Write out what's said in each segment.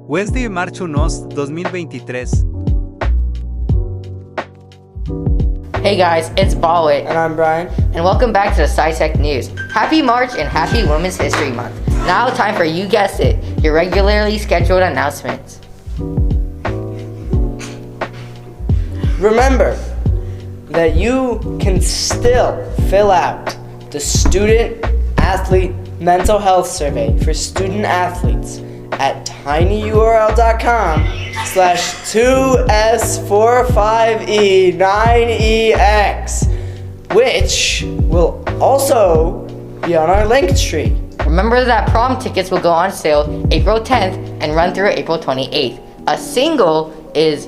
Wednesday, March 1, 2023. Hey guys, it's Ballwit. And I'm Brian. And welcome back to the SciTech News. Happy March and happy Women's History Month. Now time for, you guessed it, your regularly scheduled announcements. Remember that you can still fill out the Student Athlete Mental Health Survey for student athletes at tinyurl.com/2s45e9ex, which will also be on our link tree. Remember that prom tickets will go on sale April 10th and run through April 28th. A single is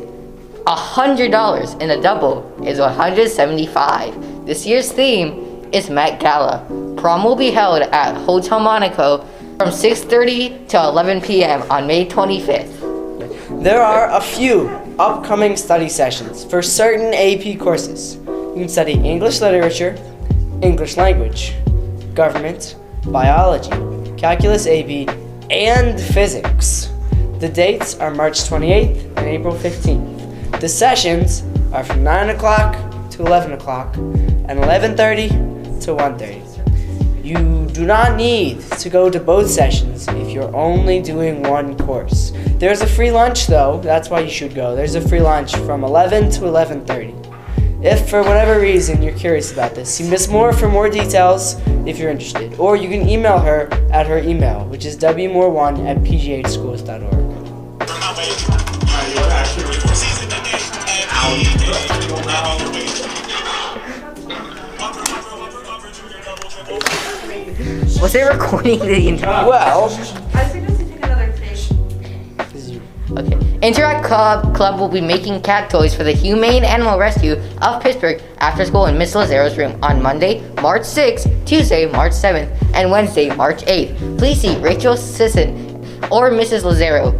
$100 and a double is $175. This year's theme is Met Gala. Prom will be held at Hotel Monaco from 6:30 to 11 p.m. on May 25th. There are a few upcoming study sessions for certain AP courses. You can study English literature, English language, government, biology, calculus AP, and physics. The dates are March 28th and April 15th. The sessions are from 9 o'clock to 11 o'clock and 11:30 to 1:30. You do not need to go to both sessions if you're only doing one course. There's a free lunch though, that's why you should go. There's a free lunch from 11 to 11:30. If for whatever reason you're curious about this, see Miss Moore for more details if you're interested. Or you can email her at her email, which is wmoore1@pghschools.org. Was it recording the entire? Well, I think I should take another take. Okay. Interact Club will be making cat toys for the Humane Animal Rescue of Pittsburgh after school in Miss Lazaro's room on Monday, March 6th, Tuesday, March 7th, and Wednesday, March 8th. Please see Rachel Sisson or Mrs. Lazaro.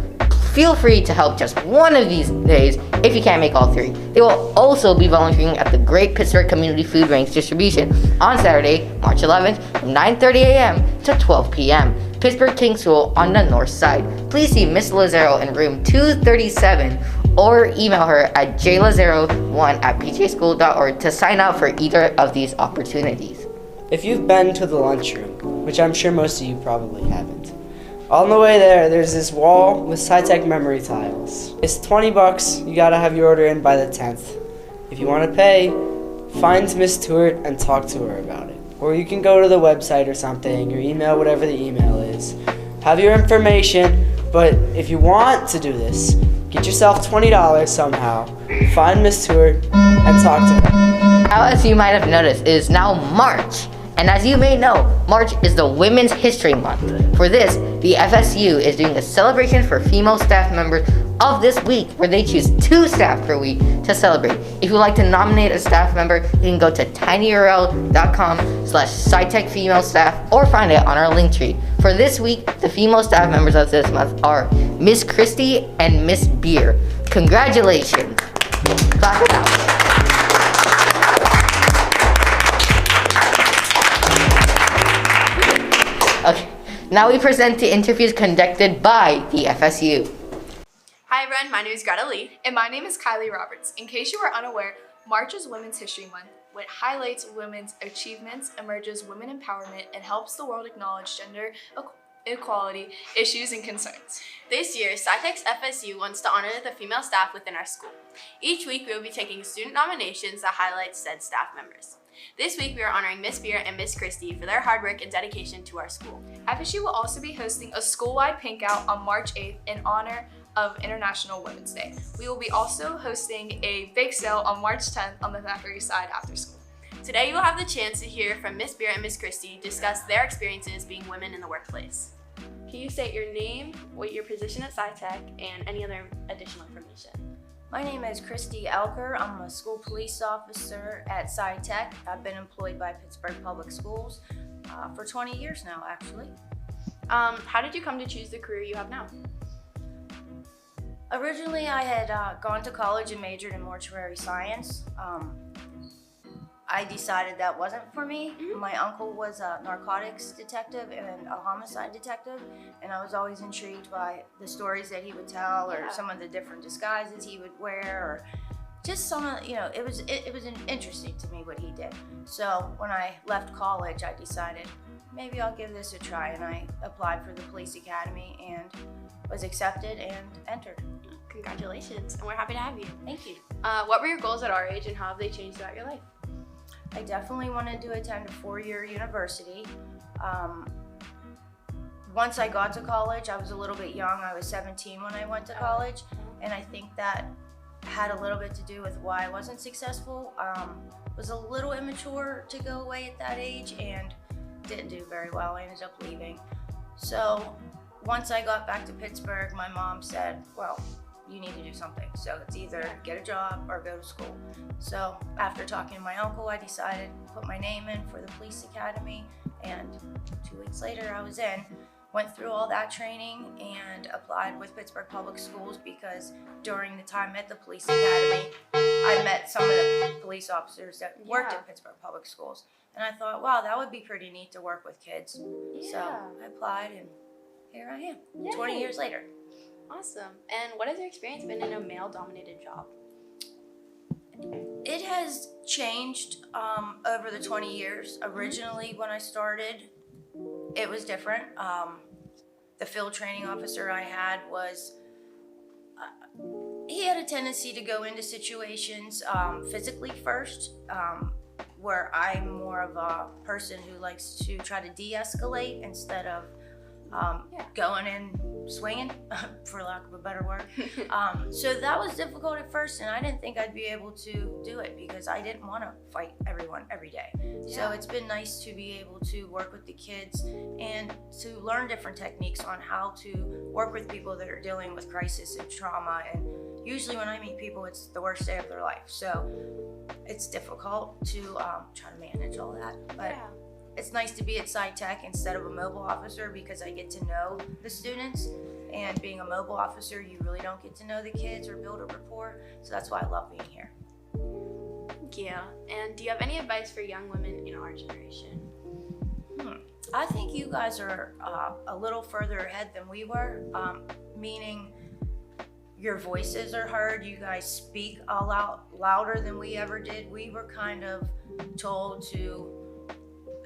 Feel free to help just one of these days if you can't make all three. They will also be volunteering at the Great Pittsburgh Community Food Range distribution on Saturday, March 11th from 9:30 a.m. to 12 p.m. Pittsburgh King School on the north side. Please see Miss Lazaro in room 237 or email her at jlazaro1@pjschool.org to sign up for either of these opportunities. if you've been to the lunchroom, which I'm sure most of you probably haven't, on the way there's this wall with SciTech memory tiles. It's $20. You gotta have your order in by the 10th. If you want to pay, find Miss Stewart and talk to her about it. Or you can go to the website or something, or email whatever the email is. Have your information, but if you want to do this, get yourself $20 somehow. Find Miss Stewart and talk to her. Now, as you might have noticed, it is now March. And as you may know, March is the Women's History Month. For this, the FSU is doing a celebration for female staff members of this week where they choose 2 staff per week to celebrate. If you'd like to nominate a staff member, you can go to tinyurl.com/SciTechFemaleStaff or find it on our link tree. For this week, the female staff members of this month are Miss Christie and Miss Beer. Congratulations. Clap it out. Okay, now we present the interviews conducted by the FSU. Hi everyone, my name is Greta Lee. And my name is Kylie Roberts. In case you were unaware, March is Women's History Month, which highlights women's achievements, emerges women empowerment, and helps the world acknowledge gender equality issues and concerns. This year, SciTech's FSU wants to honor the female staff within our school. Each week, we will be taking student nominations that highlight said staff members. This week, we are honoring Miss Beer and Miss Christie for their hard work and dedication to our school. FSU will also be hosting a school-wide pink out on March 8th in honor of International Women's Day. We will be also hosting a bake sale on March 10th on the Thackeray side after school. Today, you will have the chance to hear from Miss Beer and Miss Christie discuss their experiences being women in the workplace. Can you state your name, what your position at SciTech, and any other additional information? My name is Christy Elker. I'm a school police officer at SciTech. I've been employed by Pittsburgh Public Schools for 20 years now, actually. How did you come to choose the career you have now? Originally, I had gone to college and majored in mortuary science. I decided that wasn't for me. My uncle was a narcotics detective and a homicide detective, and I was always intrigued by the stories that he would tell, or some of the different disguises he would wear, or just some of, it was interesting to me what he did. So when I left college, I decided maybe I'll give this a try, and I applied for the police academy and was accepted and entered. Congratulations, and we're happy to have you. Thank you. What were your goals at our age, and how have they changed throughout your life? I definitely wanted to attend a 4-year university. Once I got to college, I was a little bit young. I was 17 when I went to college, and I think that had a little bit to do with why I wasn't successful. Was a little immature to go away at that age and didn't do very well. I ended up leaving. So once I got back to Pittsburgh, my mom said, well, you need to do something. So it's either get a job or go to school. So after talking to my uncle, I decided to put my name in for the police academy, and 2 weeks later I was in. Went through all that training and applied with Pittsburgh Public Schools, because during the time at the police academy, I met some of the police officers that worked at Pittsburgh Public Schools. And I thought, wow, that would be pretty neat to work with kids. So I applied, and here I am, 20 years later. Awesome. And what has your experience been in a male-dominated job? It has changed over the 20 years. Originally, when I started, it was different. The field training officer I had was, he had a tendency to go into situations physically first, where I'm more of a person who likes to try to de-escalate instead of going in swinging, for lack of a better word. So that was difficult at first, and I didn't think I'd be able to do it because I didn't want to fight everyone every day. So it's been nice to be able to work with the kids and to learn different techniques on how to work with people that are dealing with crisis and trauma. And usually when I meet people, it's the worst day of their life. So it's difficult to try to manage all that. But it's nice to be at SciTech instead of a mobile officer, because I get to know the students, and being a mobile officer, you really don't get to know the kids or build a rapport. So that's why I love being here. Thank you. And do you have any advice for young women in our generation? I think you guys are a little further ahead than we were, meaning your voices are heard. You guys speak a lot louder than we ever did. We were kind of told to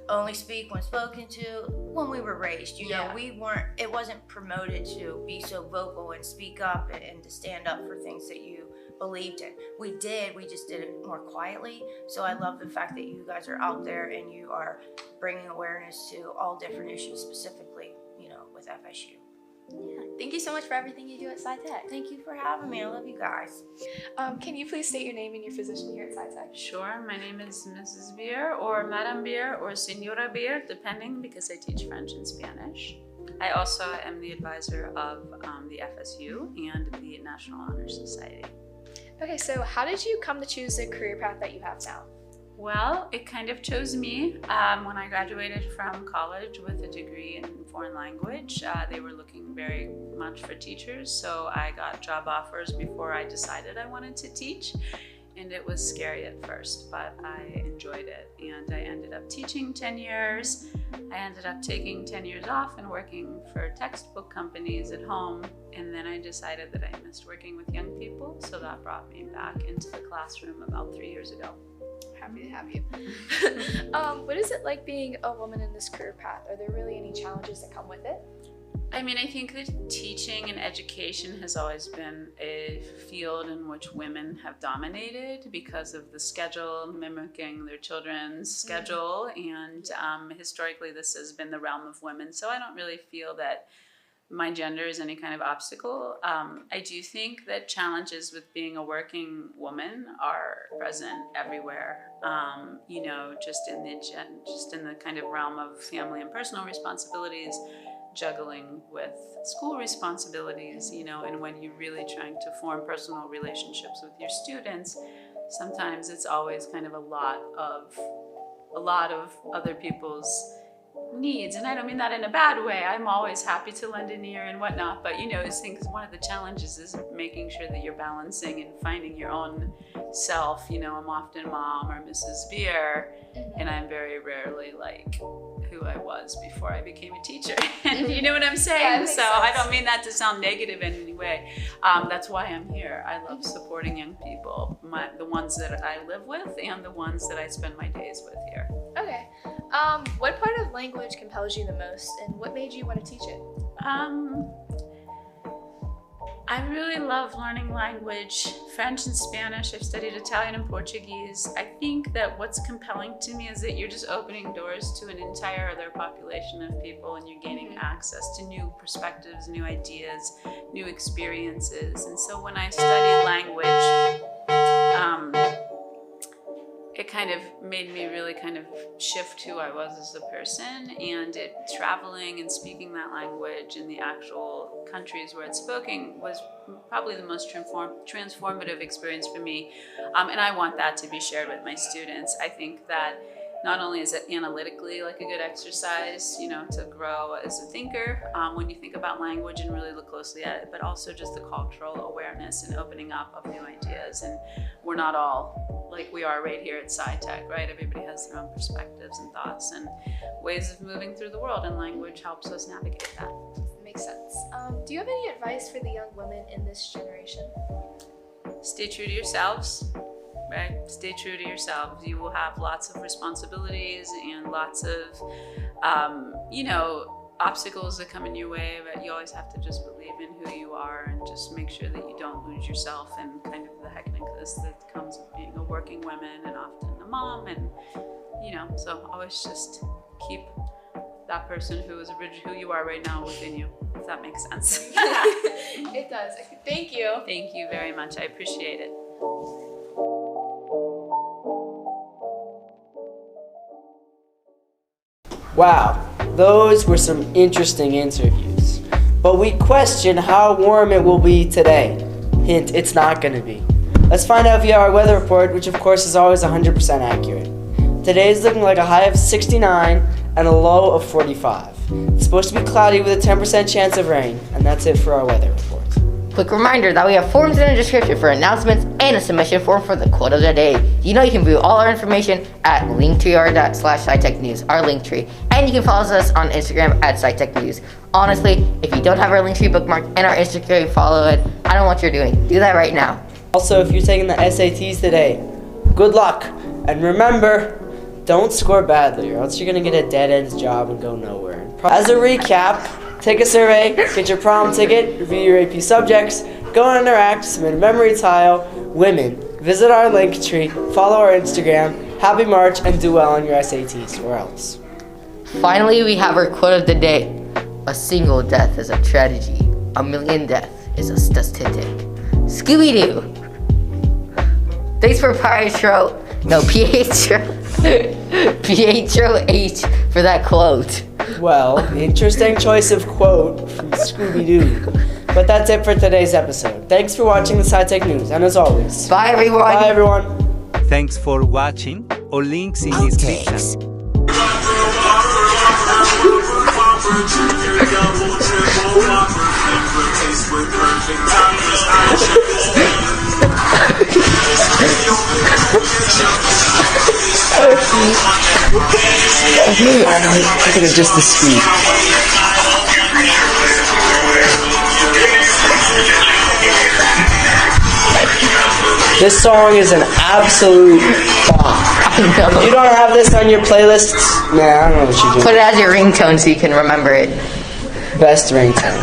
only speak when spoken to when we were raised. It wasn't promoted to be so vocal and speak up and to stand up for things that you believed in. We just did it more quietly. So I love the fact that you guys are out there and you are bringing awareness to all different issues, specifically, with FSU. Yeah. Thank you so much for everything you do at SciTech. Thank you for having me. I love you guys. Can you please state your name and your position here at SciTech? Sure, my name is Mrs. Beer, or Madame Beer, or Senora Beer, depending, because I teach French and Spanish. I also am the advisor of the FSU and the National Honor Society. Okay, so how did you come to choose the career path that you have now? Well, it kind of chose me. When I graduated from college with a degree in foreign language, they were looking very much for teachers, so I got job offers before I decided I wanted to teach. And it was scary at first, but I enjoyed it. And I ended up teaching 10 years. I ended up taking 10 years off and working for textbook companies at home. And then I decided that I missed working with young people, so that brought me back into the classroom about 3 years ago. Happy to have you. What is it like being a woman in this career path? Are there really any challenges that come with it? I mean, I think that teaching and education has always been a field in which women have dominated because of the schedule, mimicking their children's schedule. And historically, this has been the realm of women. So I don't really feel that my gender is any kind of obstacle. I do think that challenges with being a working woman are present everywhere. Just in the kind of realm of family and personal responsibilities, juggling with school responsibilities, and when you're really trying to form personal relationships with your students, sometimes it's always kind of a lot of other people's needs, and I don't mean that in a bad way. I'm always happy to lend an ear and whatnot, but I think one of the challenges is making sure that you're balancing and finding your own self. I'm often Mom or Mrs. Beer, and I'm very rarely like who I was before I became a teacher. And you know what I'm saying? Yeah, so I don't mean that to sound negative in any way. That's why I'm here. I love supporting young people, the ones that I live with and the ones that I spend my days with here. Okay. What part of language compels you the most, and what made you want to teach it? I really love learning language, French and Spanish. I've studied Italian and Portuguese. I think that what's compelling to me is that you're just opening doors to an entire other population of people, and you're gaining access to new perspectives, new ideas, new experiences. And so when I studied language, it kind of made me really kind of shift who I was as a person, and traveling and speaking that language in the actual countries where it's spoken was probably the most transformative experience for me. And I want that to be shared with my students. I think that not only is it analytically like a good exercise, to grow as a thinker when you think about language and really look closely at it, but also just the cultural awareness and opening up of new ideas. And we're not all like we are right here at SciTech, right? Everybody has their own perspectives and thoughts and ways of moving through the world, and language helps us navigate that. Makes sense. Do you have any advice for the young women in this generation? Stay true to yourselves. Right? Stay true to yourselves. You will have lots of responsibilities and lots of, obstacles that come in your way, but you always have to just believe in who you are and just make sure that you don't lose yourself and kind of the hecticness that comes with being a working woman and often a mom. And, so always just keep that person who you are right now within you, if that makes sense. It does. Thank you. Thank you very much. I appreciate it. Wow, those were some interesting interviews. But we question how warm it will be today. Hint, it's not going to be. Let's find out via our weather report, which of course is always 100% accurate. Today is looking like a high of 69 and a low of 45. It's supposed to be cloudy with a 10% chance of rain, and that's it for our weather report. Quick reminder that we have forms in the description for announcements and a submission form for the quote of the day. You can view all our information at linktr.com/SciTechNews, our link tree. And you can follow us on Instagram at SciTechNews. Honestly, if you don't have our link tree bookmarked and our Instagram follow it, I don't know what you're doing. Do that right now. Also, if you're taking the SATs today, good luck. And remember, don't score badly or else you're going to get a dead-end job and go nowhere. As a recap, take a survey, get your prom ticket, review your AP subjects, go and interact, submit a memory tile, women, visit our link tree, follow our Instagram, happy March, and do well on your SATs, or else. Finally, we have our quote of the day. A single death is a tragedy. A million deaths is a statistic. Scooby-Doo. Thanks for Pietro. No, Pietro. Pietro H for that quote. Well, interesting choice of quote from Scooby-Doo. But that's it for today's episode. Thanks for watching the SciTech News, and as always, Bye, everyone. Bye, everyone. Thanks for watching. All links in description. I think it's just the speed. This song is an absolute bomb. You don't have this on your playlists? Nah, I don't know what you do. Put it as your ringtone so you can remember it. Best ringtone.